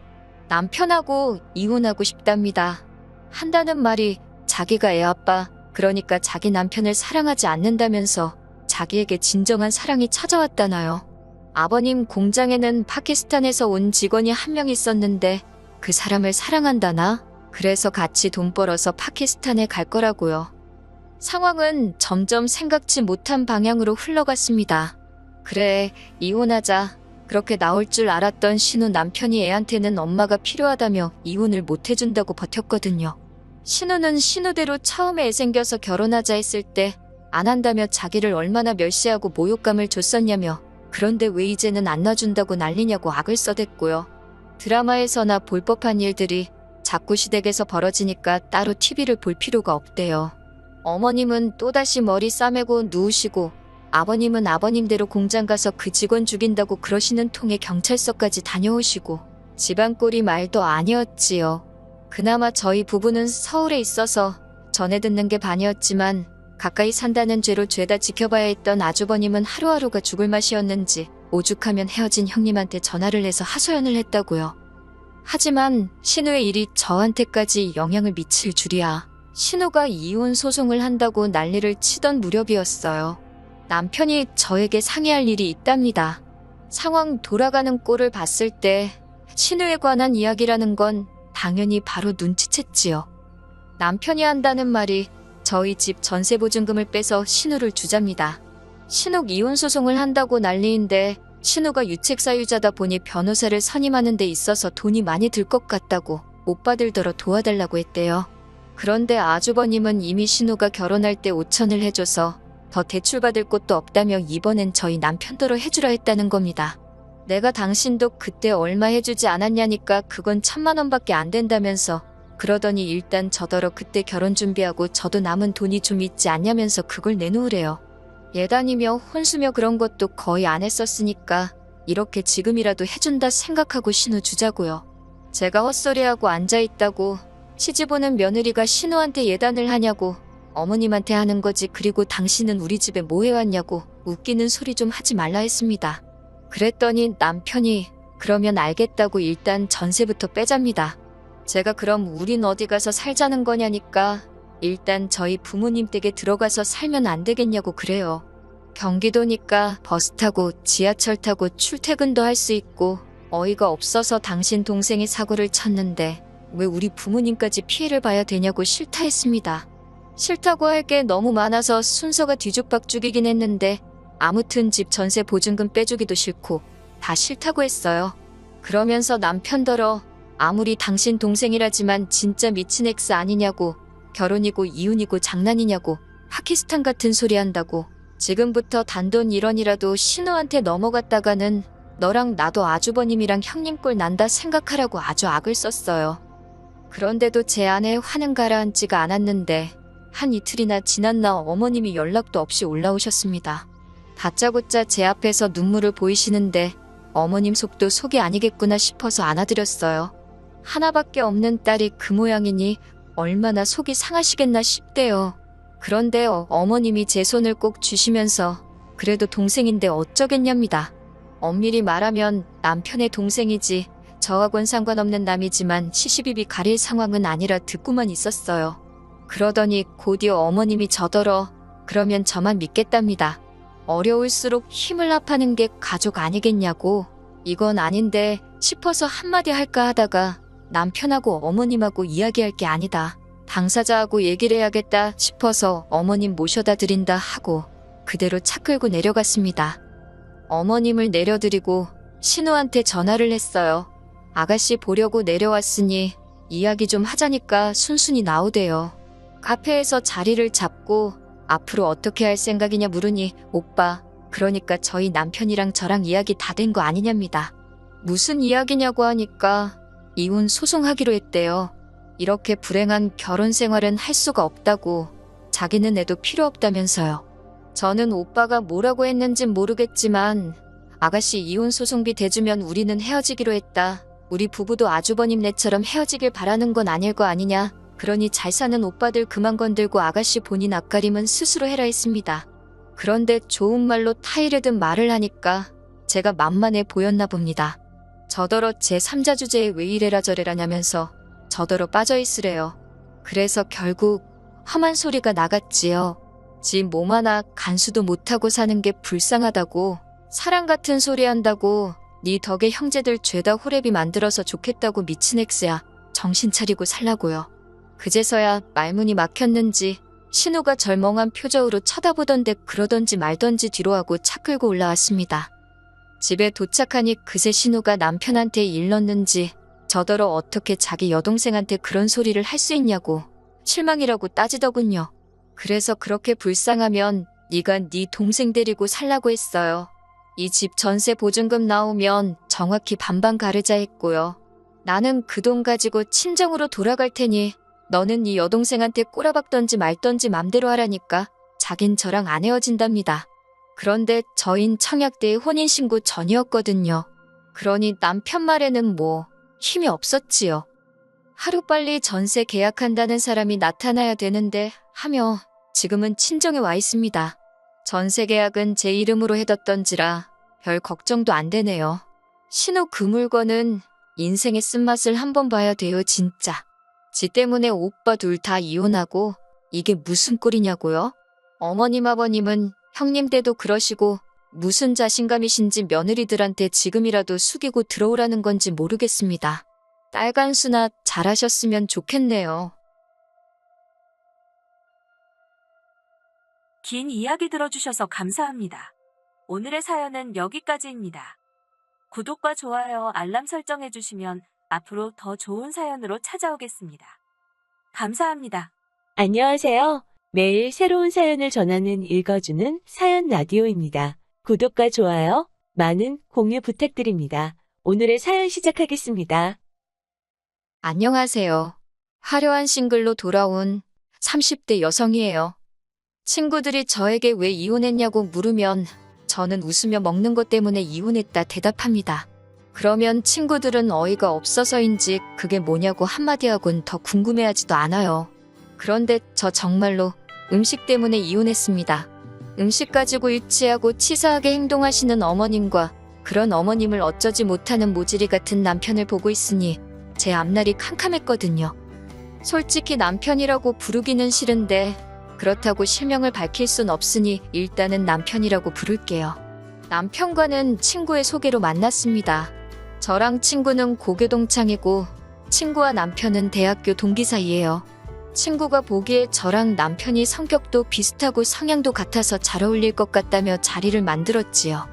남편하고 이혼하고 싶답니다. 한다는 말이 자기가 애 아빠, 그러니까 자기 남편을 사랑하지 않는다면서 자기에게 진정한 사랑이 찾아왔다나요. 아버님 공장에는 파키스탄에서 온 직원이 한 명 있었는데 그 사람을 사랑한다나? 그래서 같이 돈 벌어서 파키스탄에 갈 거라고요. 상황은 점점 생각지 못한 방향으로 흘러갔습니다. 그래, 이혼하자. 그렇게 나올 줄 알았던 신우 남편이 애한테는 엄마가 필요하다며 이혼을 못 해준다고 버텼거든요. 신우는 신우대로 처음에 애 생겨서 결혼하자 했을 때 안 한다며 자기를 얼마나 멸시하고 모욕감을 줬었냐며 그런데 왜 이제는 안 놔준다고 난리냐고 악을 써댔고요. 드라마에서나 볼 법한 일들이 자꾸 시댁에서 벌어지니까 따로 TV를 볼 필요가 없대요. 어머님은 또다시 머리 싸매고 누우시고 아버님은 아버님대로 공장 가서 그 직원 죽인다고 그러시는 통에 경찰서까지 다녀오시고 집안 꼴이 말도 아니었지요. 그나마 저희 부부는 서울에 있어서 전해 듣는 게 반이었지만 가까이 산다는 죄로 죄다 지켜봐야 했던 아주버님은 하루하루가 죽을 맛이었는지 오죽하면 헤어진 형님한테 전화를 해서 하소연을 했다고요. 하지만 신우의 일이 저한테까지 영향을 미칠 줄이야. 신우가 이혼 소송을 한다고 난리를 치던 무렵이었어요. 남편이 저에게 상의할 일이 있답니다. 상황 돌아가는 꼴을 봤을 때 신우에 관한 이야기라는 건 당연히 바로 눈치챘지요. 남편이 한다는 말이 저희 집 전세보증금을 빼서 신우를 주잡니다. 신우 이혼 소송을 한다고 난리인데 신우가 유책사유자다 보니 변호사를 선임하는 데 있어서 돈이 많이 들 것 같다고 못 받을더러 도와달라고 했대요. 그런데 아주버님은 이미 신우가 결혼할 때 5천을 해줘서 더 대출받을 곳도 없다며 이번엔 저희 남편더러 해주라 했다는 겁니다. 내가 당신도 그때 얼마 해주지 않았냐니까 그건 1,000만 원밖에 안 된다면서 그러더니 일단 저더러 그때 결혼 준비하고 저도 남은 돈이 좀 있지 않냐면서 그걸 내놓으래요. 예단이며 혼수며 그런 것도 거의 안 했었으니까 이렇게 지금이라도 해준다 생각하고 신우 주자고요. 제가 헛소리하고 앉아있다고 시집오는 며느리가 신우한테 예단을 하냐고 어머님한테 하는 거지 그리고 당신은 우리 집에 뭐 해왔냐고 웃기는 소리 좀 하지 말라 했습니다. 그랬더니 남편이 그러면 알겠다고 일단 전세부터 빼잡니다. 제가 그럼 우린 어디 가서 살자는 거냐니까 일단 저희 부모님 댁에 들어가서 살면 안 되겠냐고 그래요. 경기도니까 버스 타고 지하철 타고 출퇴근도 할 수 있고 어이가 없어서 당신 동생이 사고를 쳤는데 왜 우리 부모님까지 피해를 봐야 되냐고 싫다 했습니다. 싫다고 할 게 너무 많아서 순서가 뒤죽박죽이긴 했는데 아무튼 집 전세 보증금 빼주기도 싫고 다 싫다고 했어요. 그러면서 남편더러 아무리 당신 동생이라지만 진짜 미친 엑스 아니냐고 결혼이고 이혼이고 장난이냐고 파키스탄 같은 소리 한다고 지금부터 단돈 1원이라도 신우한테 넘어갔다가는 너랑 나도 아주버님이랑 형님 꼴 난다 생각하라고 아주 악을 썼어요. 그런데도 제 아내 화는 가라앉지가 않았는데 한 이틀이나 지났나 어머님이 연락도 없이 올라오셨습니다. 다짜고짜 제 앞에서 눈물을 보이시는데 어머님 속도 속이 아니겠구나 싶어서 안아드렸어요. 하나밖에 없는 딸이 그 모양이니 얼마나 속이 상하시겠나 싶대요. 그런데 어머님이 제 손을 꼭 쥐시면서 그래도 동생인데 어쩌겠냐입니다. 엄밀히 말하면 남편의 동생이지 저하고는 상관없는 남이지만 시시비비 가릴 상황은 아니라 듣고만 있었어요. 그러더니 곧이어 어머님이 저더러 그러면 저만 믿겠답니다. 어려울수록 힘을 합하는 게 가족 아니겠냐고 이건 아닌데 싶어서 한마디 할까 하다가 남편하고 어머님하고 이야기할 게 아니다. 당사자하고 얘기를 해야겠다 싶어서 어머님 모셔다 드린다 하고 그대로 차 끌고 내려갔습니다. 어머님을 내려드리고 신우한테 전화를 했어요. 아가씨 보려고 내려왔으니 이야기 좀 하자니까 순순히 나오대요. 카페에서 자리를 잡고 앞으로 어떻게 할 생각이냐 물으니 오빠, 그러니까 저희 남편이랑 저랑 이야기 다 된 거 아니냐입니다. 무슨 이야기냐고 하니까 이혼 소송하기로 했대요. 이렇게 불행한 결혼 생활은 할 수가 없다고, 자기는 애도 필요 없다면서요. 저는 오빠가 뭐라고 했는진 모르겠지만 아가씨 이혼 소송비 대주면 우리는 헤어지기로 했다. 우리 부부도 아주버님네처럼 헤어지길 바라는 건 아닐 거 아니냐. 그러니 잘 사는 오빠들 그만 건들고 아가씨 본인 앞가림은 스스로 해라 했습니다. 그런데 좋은 말로 타이르든 말을 하니까 제가 만만해 보였나 봅니다. 저더러 제3자 주제에 왜 이래라 저래라냐면서 저더러 빠져있으래요. 그래서 결국 험한 소리가 나갔지요. 지 몸 하나 간수도 못하고 사는 게 불쌍하다고, 사랑 같은 소리 한다고, 네 덕에 형제들 죄다 호래비 만들어서 좋겠다고 미친 엑스야. 정신 차리고 살라고요. 그제서야 말문이 막혔는지 신우가 절멍한 표정으로 쳐다보던데 그러던지 말던지 뒤로 하고 차 끌고 올라왔습니다. 집에 도착하니 그새 신우가 남편한테 일렀는지 저더러 어떻게 자기 여동생한테 그런 소리를 할 수 있냐고 실망이라고 따지더군요. 그래서 그렇게 불쌍하면 네가 네 동생 데리고 살라고 했어요. 이 집 전세 보증금 나오면 정확히 반반 가르자 했고요. 나는 그 돈 가지고 친정으로 돌아갈 테니 너는 네 여동생한테 꼬라박던지 말던지 맘대로 하라니까 자긴 저랑 안 헤어진답니다. 그런데 저흰 청약대의 혼인신고 전이었거든요. 그러니 남편 말에는 뭐 힘이 없었지요. 하루빨리 전세 계약한다는 사람이 나타나야 되는데 하며 지금은 친정에 와 있습니다. 전세 계약은 제 이름으로 해뒀던지라 별 걱정도 안 되네요. 신우 그 물건은 인생의 쓴맛을 한번 봐야 돼요 진짜. 지 때문에 오빠 둘 다 이혼하고 이게 무슨 꼴이냐고요? 어머님 아버님은 형님 때도 그러시고 무슨 자신감이신지 며느리들한테 지금이라도 숙이고 들어오라는 건지 모르겠습니다. 딸 간수나 잘하셨으면 좋겠네요. 긴 이야기 들어주셔서 감사합니다. 오늘의 사연은 여기까지입니다. 구독과 좋아요, 알람 설정해주시면 앞으로 더 좋은 사연으로 찾아오겠습니다. 감사합니다. 안녕하세요. 매일 새로운 사연을 전하는 읽어주는 사연 라디오입니다. 구독과 좋아요, 많은 공유 부탁드립니다. 오늘의 사연 시작하겠습니다. 안녕하세요. 화려한 싱글로 돌아온 30대 여성이에요. 친구들이 저에게 왜 이혼했냐고 물으면 저는 웃으며 먹는 것 때문에 이혼했다 대답합니다. 그러면 친구들은 어이가 없어서인지 그게 뭐냐고 한마디 하곤 더 궁금해하지도 않아요. 그런데 저 정말로 음식 때문에 이혼했습니다. 음식 가지고 유치하고 치사하게 행동하시는 어머님과 그런 어머님을 어쩌지 못하는 모질이 같은 남편을 보고 있으니 제 앞날이 캄캄했거든요. 솔직히 남편이라고 부르기는 싫은데 그렇다고 실명을 밝힐 순 없으니 일단은 남편이라고 부를게요. 남편과는 친구의 소개로 만났습니다. 저랑 친구는 고교 동창이고 친구와 남편은 대학교 동기 사이예요. 친구가 보기에 저랑 남편이 성격도 비슷하고 성향도 같아서 잘 어울릴 것 같다며 자리를 만들었지요.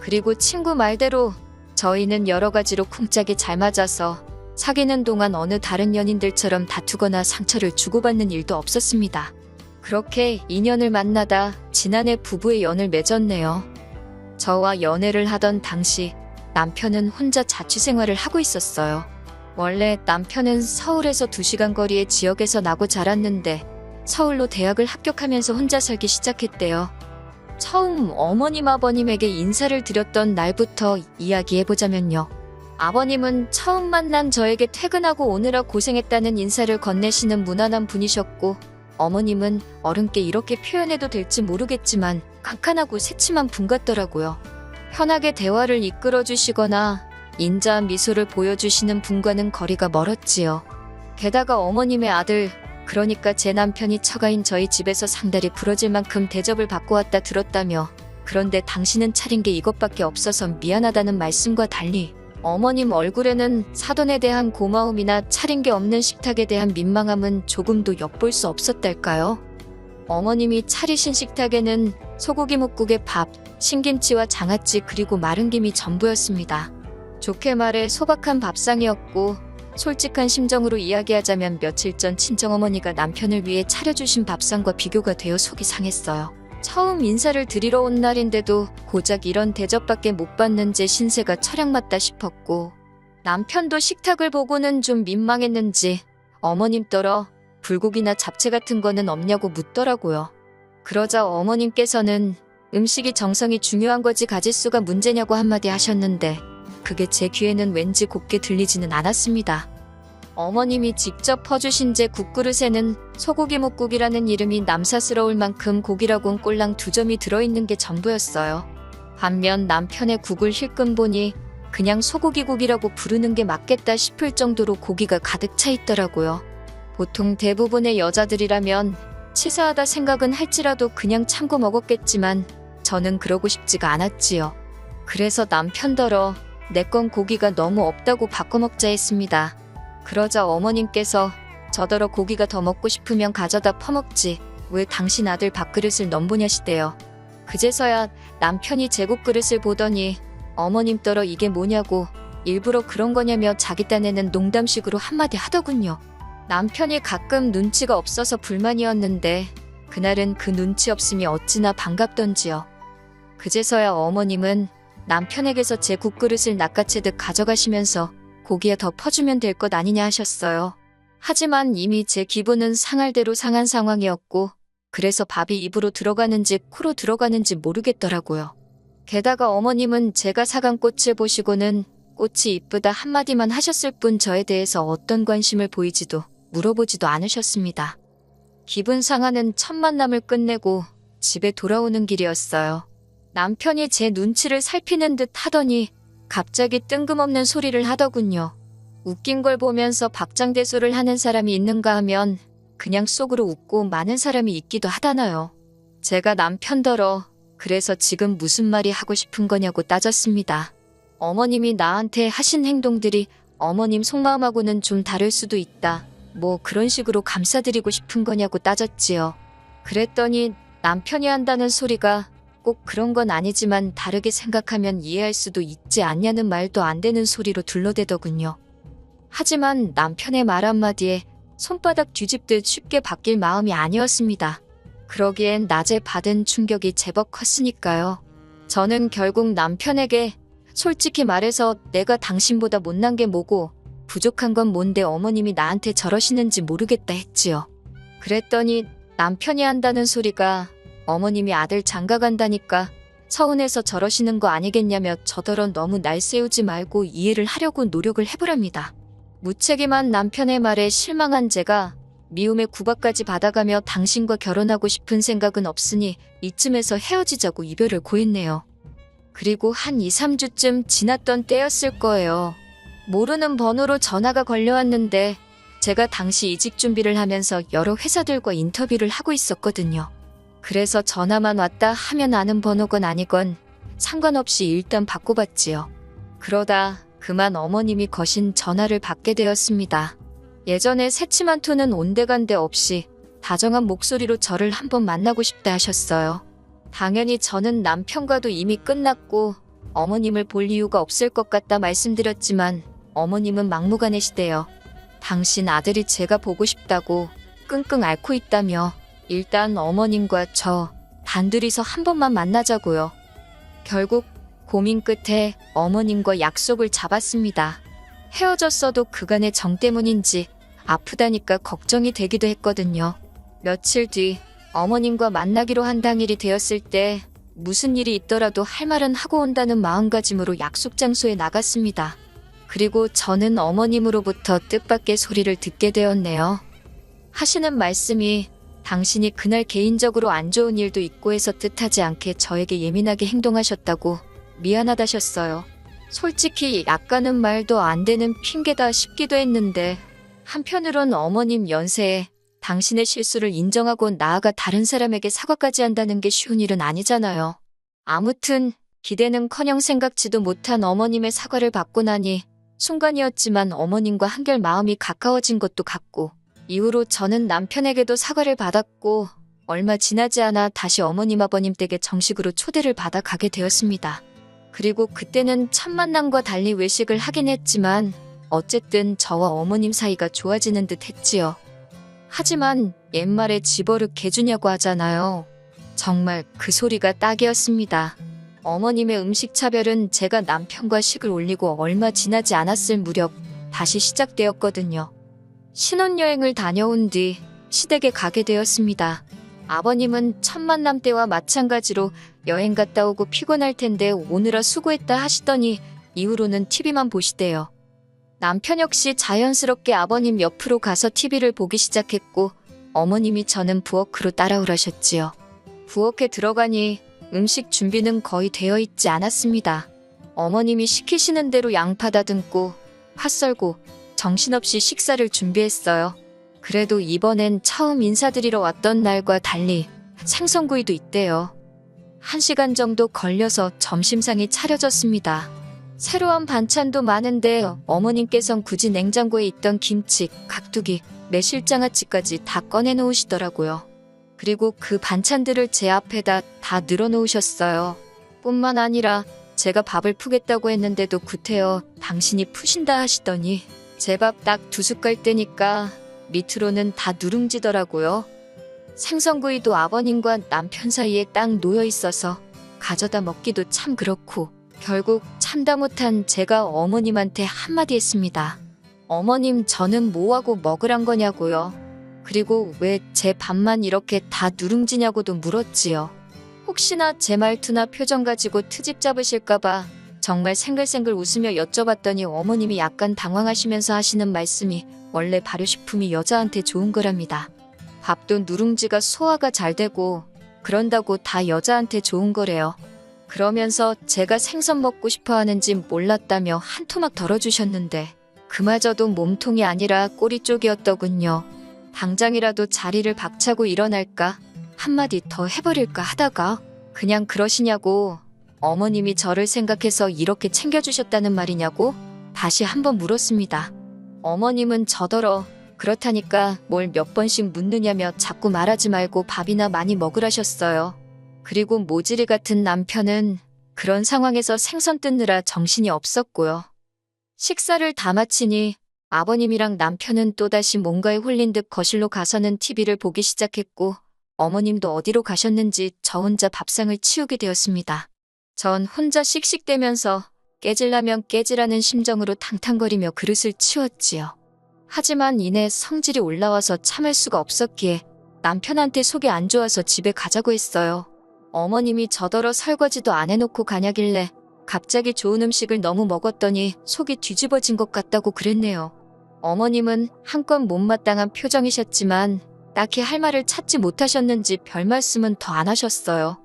그리고 친구 말대로 저희는 여러 가지로 쿵짝이 잘 맞아서 사귀는 동안 어느 다른 연인들처럼 다투거나 상처를 주고받는 일도 없었습니다. 그렇게 인연을 만나다 지난해 부부의 연을 맺었네요. 저와 연애를 하던 당시 남편은 혼자 자취생활을 하고 있었어요. 원래 남편은 서울에서 2시간 거리의 지역에서 나고 자랐는데 서울로 대학을 합격하면서 혼자 살기 시작했대요. 처음 어머님 아버님에게 인사를 드렸던 날부터 이야기해보자면요. 아버님은 처음 만난 저에게 퇴근하고 오느라 고생했다는 인사를 건네시는 무난한 분이셨고 어머님은 어른께 이렇게 표현해도 될지 모르겠지만 깐깐하고 새침한 분 같더라고요. 편하게 대화를 이끌어주시거나 인자한 미소를 보여주시는 분과는 거리가 멀었지요. 게다가 어머님의 아들, 그러니까 제 남편이 처가인 저희 집에서 상다리 부러질 만큼 대접을 받고 왔다 들었다며 그런데 당신은 차린 게 이것밖에 없어서 미안하다는 말씀과 달리 어머님 얼굴에는 사돈에 대한 고마움이나 차린 게 없는 식탁에 대한 민망함은 조금도 엿볼 수 없었달까요? 어머님이 차리신 식탁에는 소고기 묵국에 밥, 신김치와 장아찌 그리고 마른 김이 전부였습니다. 좋게 말해 소박한 밥상이었고 솔직한 심정으로 이야기하자면 며칠 전 친정어머니가 남편을 위해 차려주신 밥상과 비교가 되어 속이 상했어요. 처음 인사를 드리러 온 날인데도 고작 이런 대접밖에 못 받는 제 신세가 철량맞다 싶었고, 남편도 식탁을 보고는 좀 민망했는지 어머님더러 불고기나 잡채 같은 거는 없냐고 묻더라고요. 그러자 어머님께서는 음식이 정성이 중요한 거지 가짓수가 문제냐고 한마디 하셨는데, 그게 제 귀에는 왠지 곱게 들리지는 않았습니다. 어머님이 직접 퍼주신 제 국그릇에는 소고기 묵국이라는 이름이 남사스러울 만큼 고기라곤 꼴랑 2점이 들어있는 게 전부였어요. 반면 남편의 국을 힐끔 보니 그냥 소고기국이라고 부르는 게 맞겠다 싶을 정도로 고기가 가득 차 있더라고요. 보통 대부분의 여자들이라면 치사하다 생각은 할지라도 그냥 참고 먹었겠지만 저는 그러고 싶지가 않았지요. 그래서 남편더러 내 건 고기가 너무 없다고 바꿔 먹자 했습니다. 그러자 어머님께서 저더러 고기가 더 먹고 싶으면 가져다 퍼먹지 왜 당신 아들 밥그릇을 넘보냐시대요. 그제서야 남편이 제국 그릇을 보더니 어머님더러 이게 뭐냐고 일부러 그런 거냐며 자기 딴에는 농담식으로 한마디 하더군요. 남편이 가끔 눈치가 없어서 불만이었는데 그날은 그 눈치 없음이 어찌나 반갑던지요. 그제서야 어머님은 남편에게서 제 국그릇을 낚아채듯 가져가시면서 고기에 더 퍼주면 될 것 아니냐 하셨어요. 하지만 이미 제 기분은 상할 대로 상한 상황이었고, 그래서 밥이 입으로 들어가는지 코로 들어가는지 모르겠더라고요. 게다가 어머님은 제가 사간 꽃을 보시고는 꽃이 이쁘다 한마디만 하셨을 뿐 저에 대해서 어떤 관심을 보이지도 물어보지도 않으셨습니다. 기분 상하는 첫 만남을 끝내고 집에 돌아오는 길이었어요. 남편이 제 눈치를 살피는 듯 하더니 갑자기 뜬금없는 소리를 하더군요. 웃긴 걸 보면서 박장대소를 하는 사람이 있는가 하면 그냥 속으로 웃고 마는 사람이 있기도 하다나요. 제가 남편더러 그래서 지금 무슨 말이 하고 싶은 거냐고 따졌습니다. 어머님이 나한테 하신 행동들이 어머님 속마음하고는 좀 다를 수도 있다. 뭐 그런 식으로 감싸드리고 싶은 거냐고 따졌지요. 그랬더니 남편이 한다는 소리가 꼭 그런 건 아니지만 다르게 생각하면 이해할 수도 있지 않냐는 말도 안 되는 소리로 둘러대더군요. 하지만 남편의 말 한마디에 손바닥 뒤집듯 쉽게 바뀔 마음이 아니었습니다. 그러기엔 낮에 받은 충격이 제법 컸으니까요. 저는 결국 남편에게 솔직히 말해서 내가 당신보다 못난 게 뭐고 부족한 건 뭔데 어머님이 나한테 저러시는지 모르겠다 했지요. 그랬더니 남편이 한다는 소리가 어머님이 아들 장가 간다니까 서운해서 저러시는 거 아니겠냐며 저더러 너무 날 세우지 말고 이해를 하려고 노력을 해보랍니다. 무책임한 남편의 말에 실망한 제가 미움의 구박까지 받아가며 당신과 결혼하고 싶은 생각은 없으니 이쯤에서 헤어지자고 이별을 고했네요. 그리고 한 2, 3주쯤 지났던 때였을 거예요. 모르는 번호로 전화가 걸려왔는데 제가 당시 이직 준비를 하면서 여러 회사들과 인터뷰를 하고 있었거든요. 그래서 전화만 왔다 하면 아는 번호건 아니건 상관없이 일단 받고받지요. 그러다 그만 어머님이 거신 전화를 받게 되었습니다. 예전에 새침한 톤은 온데간데 없이 다정한 목소리로 저를 한번 만나고 싶다 하셨어요. 당연히 저는 남편과도 이미 끝났고 어머님을 볼 이유가 없을 것 같다 말씀드렸지만 어머님은 막무가내시대요. 당신 아들이 제가 보고 싶다고 끙끙 앓고 있다며 일단 어머님과 저 단둘이서 한 번만 만나자고요. 결국 고민 끝에 어머님과 약속을 잡았습니다. 헤어졌어도 그간의 정 때문인지 아프다니까 걱정이 되기도 했거든요. 며칠 뒤 어머님과 만나기로 한 당일이 되었을 때 무슨 일이 있더라도 할 말은 하고 온다는 마음가짐으로 약속 장소에 나갔습니다. 그리고 저는 어머님으로부터 뜻밖의 소리를 듣게 되었네요. 하시는 말씀이 당신이 그날 개인적으로 안 좋은 일도 있고 해서 뜻하지 않게 저에게 예민하게 행동하셨다고 미안하다셨어요. 솔직히 약간은 말도 안 되는 핑계다 싶기도 했는데 한편으론 어머님 연세에 당신의 실수를 인정하고 나아가 다른 사람에게 사과까지 한다는 게 쉬운 일은 아니잖아요. 아무튼 기대는커녕 생각지도 못한 어머님의 사과를 받고 나니 순간이었지만 어머님과 한결 마음이 가까워진 것도 같고 이후로 저는 남편에게도 사과를 받았고 얼마 지나지 않아 다시 어머님 아버님 댁에 정식으로 초대를 받아 가게 되었습니다. 그리고 그때는 첫 만남과 달리 외식을 하긴 했지만 어쨌든 저와 어머님 사이가 좋아지는 듯 했지요. 하지만 옛말에 집어릇 개주냐고 하잖아요. 정말 그 소리가 딱이었습니다. 어머님의 음식 차별은 제가 남편과 식을 올리고 얼마 지나지 않았을 무렵 다시 시작되었거든요. 신혼여행을 다녀온 뒤 시댁에 가게 되었습니다. 아버님은 첫 만남 때와 마찬가지로 여행 갔다 오고 피곤할 텐데 오느라 수고했다 하시더니 이후로는 TV만 보시대요. 남편 역시 자연스럽게 아버님 옆으로 가서 TV를 보기 시작했고 어머님이 저는 부엌으로 따라오라셨지요. 부엌에 들어가니 음식 준비는 거의 되어 있지 않았습니다. 어머님이 시키시는 대로 양파 다듬고 파 썰고 정신없이 식사를 준비했어요. 그래도 이번엔 처음 인사드리러 왔던 날과 달리 생선구이도 있대요. 1시간 정도 걸려서 점심상이 차려졌습니다. 새로운 반찬도 많은데 어머님께선 굳이 냉장고에 있던 김치, 깍두기, 매실장아찌까지 다 꺼내놓으시더라고요. 그리고 그 반찬들을 제 앞에다 다 늘어놓으셨어요. 뿐만 아니라 제가 밥을 푸겠다고 했는데도 구태여 당신이 푸신다 하시더니 제 밥 딱 2숟갈 떼니까 밑으로는 다 누룽지더라고요. 생선구이도 아버님과 남편 사이에 딱 놓여 있어서 가져다 먹기도 참 그렇고 결국 참다 못한 제가 어머님한테 한마디 했습니다. 어머님, 저는 뭐하고 먹으란 거냐고요. 그리고 왜 제 밥만 이렇게 다 누룽지냐고도 물었지요. 혹시나 제 말투나 표정 가지고 트집 잡으실까봐 정말 생글생글 웃으며 여쭤봤더니 어머님이 약간 당황하시면서 하시는 말씀이 원래 발효식품이 여자한테 좋은 거랍니다. 밥도 누룽지가 소화가 잘 되고 그런다고 다 여자한테 좋은 거래요. 그러면서 제가 생선 먹고 싶어 하는지 몰랐다며 한 토막 덜어주셨는데 그마저도 몸통이 아니라 꼬리 쪽이었더군요. 당장이라도 자리를 박차고 일어날까 한마디 더 해버릴까 하다가 그냥 그러시냐고 어머님이 저를 생각해서 이렇게 챙겨주셨다는 말이냐고 다시 한번 물었습니다. 어머님은 저더러 그렇다니까 뭘 몇 번씩 묻느냐며 자꾸 말하지 말고 밥이나 많이 먹으라셨어요. 그리고 모질이 같은 남편은 그런 상황에서 생선 뜯느라 정신이 없었고요. 식사를 다 마치니 아버님이랑 남편은 또다시 뭔가에 홀린 듯 거실로 가서는 TV를 보기 시작했고 어머님도 어디로 가셨는지 저 혼자 밥상을 치우게 되었습니다. 전 혼자 씩씩대면서 깨질라면 깨지라는 심정으로 탕탕거리며 그릇을 치웠지요. 하지만 이내 성질이 올라와서 참을 수가 없었기에 남편한테 속이 안 좋아서 집에 가자고 했어요. 어머님이 저더러 설거지도 안 해놓고 가냐길래 갑자기 좋은 음식을 너무 먹었더니 속이 뒤집어진 것 같다고 그랬네요. 어머님은 한껏 못마땅한 표정이셨지만 딱히 할 말을 찾지 못하셨는지 별 말씀은 더 안 하셨어요.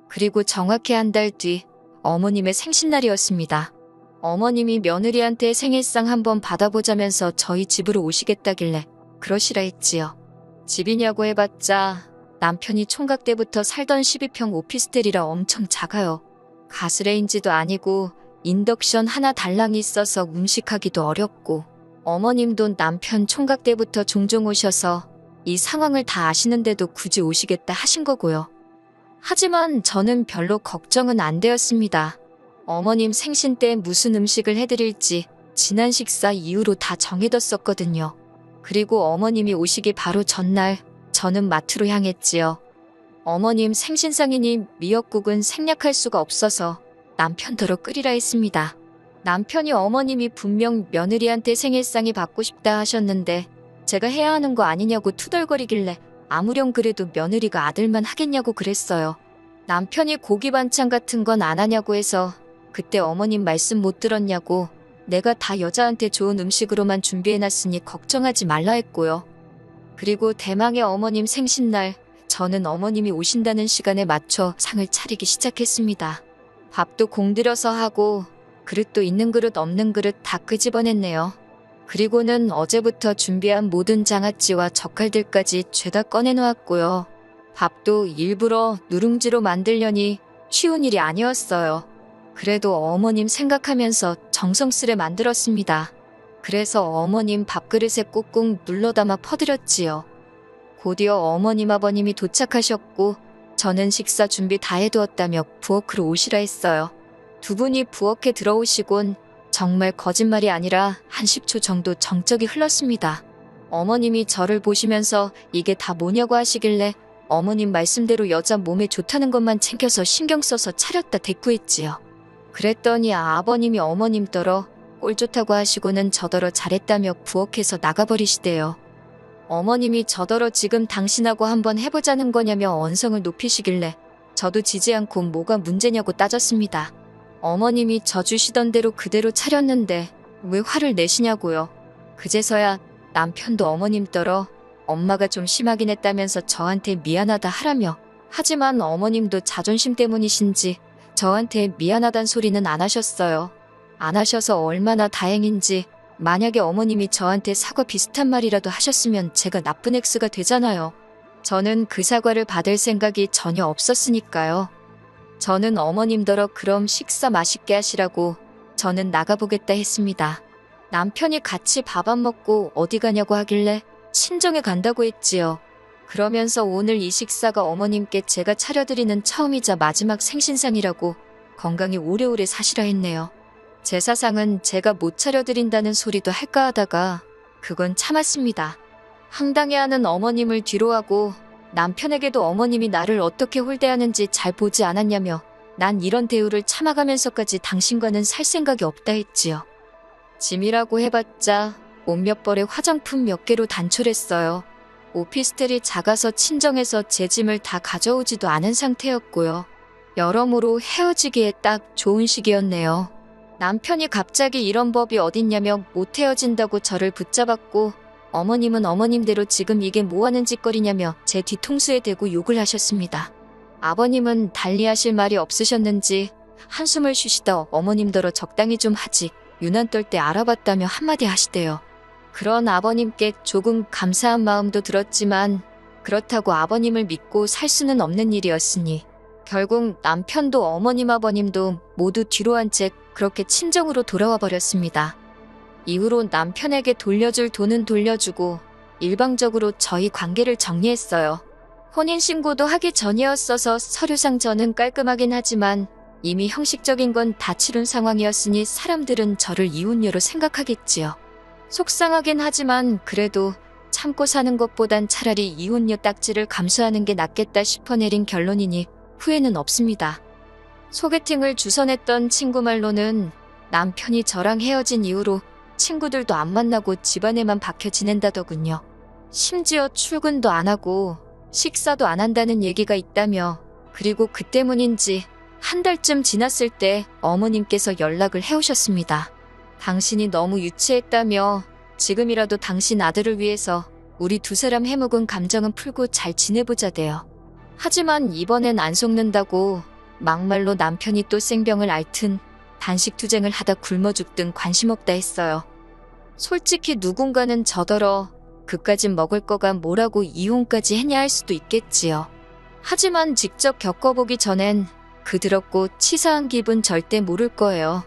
그리고 정확히 한 달 뒤 어머님의 생신날이었습니다. 어머님이 며느리한테 생일상 한번 받아보자면서 저희 집으로 오시겠다길래 그러시라 했지요. 집이냐고 해봤자 남편이 총각 때부터 살던 12평 오피스텔이라 엄청 작아요. 가스레인지도 아니고 인덕션 하나 달랑이 있어서 음식하기도 어렵고 어머님도 남편 총각 때부터 종종 오셔서 이 상황을 다 아시는데도 굳이 오시겠다 하신 거고요. 하지만 저는 별로 걱정은 안 되었습니다. 어머님 생신 때 무슨 음식을 해드릴지 지난 식사 이후로 다 정해뒀었거든요. 그리고 어머님이 오시기 바로 전날 저는 마트로 향했지요. 어머님 생신상이니 미역국은 생략할 수가 없어서 남편더러 끓이라 했습니다. 남편이 어머님이 분명 며느리한테 생일상이 받고 싶다 하셨는데 제가 해야 하는 거 아니냐고 투덜거리길래 아무렴 그래도 며느리가 아들만 하겠냐고 그랬어요. 남편이 고기 반찬 같은 건 안 하냐고 해서 그때 어머님 말씀 못 들었냐고 내가 다 여자한테 좋은 음식으로만 준비해놨으니 걱정하지 말라 했고요. 그리고 대망의 어머님 생신날 저는 어머님이 오신다는 시간에 맞춰 상을 차리기 시작했습니다. 밥도 공들여서 하고 그릇도 있는 그릇 없는 그릇 다 끄집어냈네요. 그리고는 어제부터 준비한 모든 장아찌와 젓갈들까지 죄다 꺼내놓았고요. 밥도 일부러 누룽지로 만들려니 쉬운 일이 아니었어요. 그래도 어머님 생각하면서 정성스레 만들었습니다. 그래서 어머님 밥그릇에 꾹꾹 눌러 담아 퍼드렸지요. 곧이어 어머님 아버님이 도착하셨고 저는 식사 준비 다 해두었다며 부엌으로 오시라 했어요. 두 분이 부엌에 들어오시곤 정말 거짓말이 아니라 한 10초 정도 정적이 흘렀습니다. 어머님이 저를 보시면서 이게 다 뭐냐고 하시길래 어머님 말씀대로 여자 몸에 좋다는 것만 챙겨서 신경 써서 차렸다 대꾸했지요. 그랬더니 아버님이 어머님더러 꼴 좋다고 하시고는 저더러 잘했다며 부엌에서 나가버리시대요. 어머님이 저더러 지금 당신하고 한번 해보자는 거냐며 언성을 높이시길래 저도 지지 않고 뭐가 문제냐고 따졌습니다. 어머님이 저 주시던 대로 그대로 차렸는데 왜 화를 내시냐고요. 그제서야 남편도 어머님더러 엄마가 좀 심하긴 했다면서 저한테 미안하다 하라며, 하지만 어머님도 자존심 때문이신지 저한테 미안하단 소리는 안 하셨어요. 안 하셔서 얼마나 다행인지. 만약에 어머님이 저한테 사과 비슷한 말이라도 하셨으면 제가 나쁜 X가 되잖아요. 저는 그 사과를 받을 생각이 전혀 없었으니까요. 저는 어머님더러 그럼 식사 맛있게 하시라고 저는 나가보겠다 했습니다. 남편이 같이 밥 안 먹고 어디 가냐고 하길래 친정에 간다고 했지요. 그러면서 오늘 이 식사가 어머님께 제가 차려드리는 처음이자 마지막 생신상이라고 건강히 오래오래 사시라 했네요. 제사상은 제가 못 차려드린다는 소리도 할까 하다가 그건 참았습니다. 황당해하는 어머님을 뒤로하고 남편에게도 어머님이 나를 어떻게 홀대하는지 잘 보지 않았냐며 난 이런 대우를 참아가면서까지 당신과는 살 생각이 없다 했지요. 짐이라고 해봤자 옷 몇 벌에 화장품 몇 개로 단촐했어요. 오피스텔이 작아서 친정에서 제 짐을 다 가져오지도 않은 상태였고요. 여러모로 헤어지기에 딱 좋은 시기였네요. 남편이 갑자기 이런 법이 어딨냐며 못 헤어진다고 저를 붙잡았고, 어머님은 어머님대로 지금 이게 뭐하는 짓거리냐며 제 뒤통수에 대고 욕을 하셨습니다. 아버님은 달리하실 말이 없으셨는지 한숨을 쉬시다 어머님더러 적당히 좀 하지, 유난 떨 때 알아봤다며 한마디 하시대요. 그런 아버님께 조금 감사한 마음도 들었지만 그렇다고 아버님을 믿고 살 수는 없는 일이었으니 결국 남편도 어머님 아버님도 모두 뒤로 한 채 그렇게 친정으로 돌아와 버렸습니다. 이후로 남편에게 돌려줄 돈은 돌려주고 일방적으로 저희 관계를 정리했어요. 혼인신고도 하기 전이었어서 서류상 저는 깔끔하긴 하지만 이미 형식적인 건 다 치룬 상황이었으니 사람들은 저를 이혼녀로 생각하겠지요. 속상하긴 하지만 그래도 참고 사는 것보단 차라리 이혼녀 딱지를 감수하는 게 낫겠다 싶어 내린 결론이니 후회는 없습니다. 소개팅을 주선했던 친구 말로는 남편이 저랑 헤어진 이후로 친구들도 안 만나고 집안에만 박혀 지낸다더군요. 심지어 출근도 안 하고 식사도 안 한다는 얘기가 있다며, 그리고 그 때문인지 한 달쯤 지났을 때 어머님께서 연락을 해오셨습니다. 당신이 너무 유치했다며 지금이라도 당신 아들을 위해서 우리 두 사람 해묵은 감정은 풀고 잘 지내보자대요. 하지만 이번엔 안 속는다고 막말로 남편이 또 생병을 앓든 단식 투쟁을 하다 굶어 죽든 관심 없다 했어요. 솔직히 누군가는 저더러 그까진 먹을 거가 뭐라고 이혼까지 했냐 할 수도 있겠지요. 하지만 직접 겪어보기 전엔 그 더럽고 치사한 기분 절대 모를 거예요.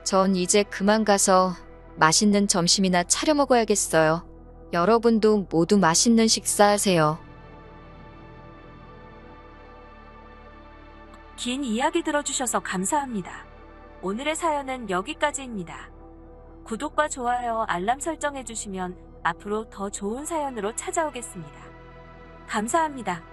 전 이제 그만 가서 맛있는 점심이나 차려 먹어야겠어요. 여러분도 모두 맛있는 식사하세요. 긴 이야기 들어주셔서 감사합니다. 오늘의 사연은 여기까지입니다. 구독과 좋아요, 알람 설정해주시면 앞으로 더 좋은 사연으로 찾아오겠습니다. 감사합니다.